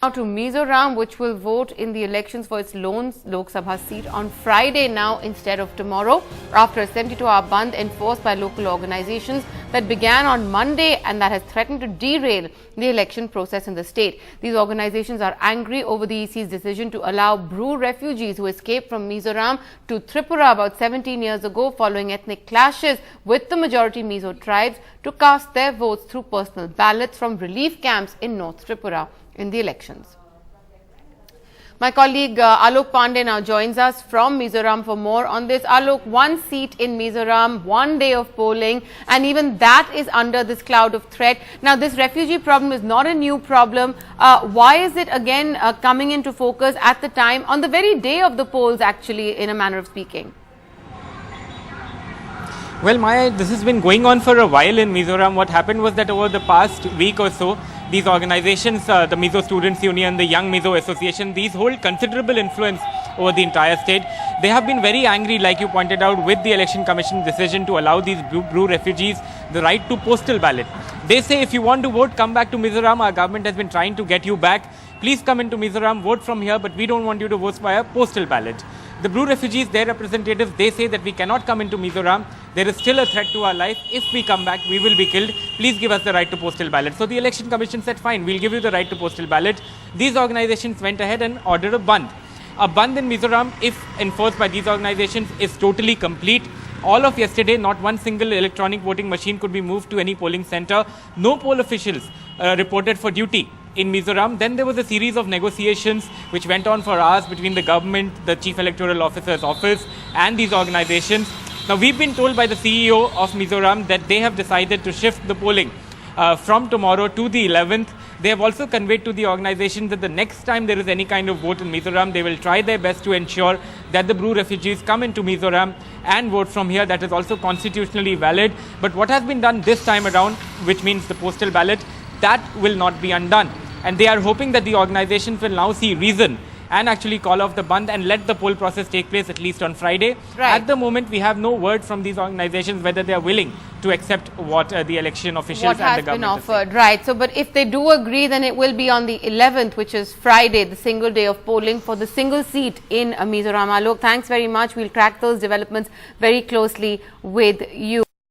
Now to Mizoram, which will vote in the elections for its lone Lok Sabha seat on Friday now instead of tomorrow, after a 72-hour bandh enforced by local organizations that began on Monday and that has threatened to derail the election process in the state. These organizations are angry over the EC's decision to allow Bru refugees who escaped from Mizoram to Tripura about 17 years ago following ethnic clashes with the majority Mizo tribes to cast their votes through personal ballots from relief camps in North Tripura in the elections. My colleague Alok Pandey now joins us from Mizoram for more on this. Alok, one seat in Mizoram, 1 day of polling, and even that is under this cloud of threat. Now, this refugee problem is not a new problem. Why is it again coming into focus at the time, on the very day of the polls, actually, in a manner of speaking? Well, Maya, this has been going on for a while in Mizoram. What happened was that over the past week or so, these organizations, the Mizo Students Union, the Young Mizo Association, these hold considerable influence over the entire state. They have been very angry, like you pointed out, with the Election Commission's decision to allow these Bru refugees the right to postal ballot. They say if you want to vote, come back to Mizoram. Our government has been trying to get you back. Please come into Mizoram, vote from here, but we don't want you to vote via postal ballot. The Bru refugees, their representatives, they say that we cannot come into Mizoram. There is still a threat to our life. If we come back, we will be killed. Please give us the right to postal ballot. So the Election Commission said, fine, we'll give you the right to postal ballot. These organizations went ahead and ordered a bandh. A bandh in Mizoram, if enforced by these organizations, is totally complete. All of yesterday, not one single electronic voting machine could be moved to any polling center. No poll officials reported for duty in Mizoram. Then there was a series of negotiations which went on for hours between the government, the Chief Electoral Officer's office and these organizations. Now, we've been told by the CEO of Mizoram that they have decided to shift the polling from tomorrow to the 11th. They have also conveyed to the organization that the next time there is any kind of vote in Mizoram, they will try their best to ensure that the Bru refugees come into Mizoram and vote from here. That is also constitutionally valid. But what has been done this time around, which means the postal ballot, that will not be undone. And they are hoping that the organizations will now see reason and actually call off the bandh and let the poll process take place at least on Friday. Right. At the moment, we have no word from these organizations whether they are willing to accept what the election officials and the government has been offered. Right. So, but if they do agree, then it will be on the 11th, which is Friday, the single day of polling for the single seat in Mizoram. Alok, thanks very much. We'll track those developments very closely with you.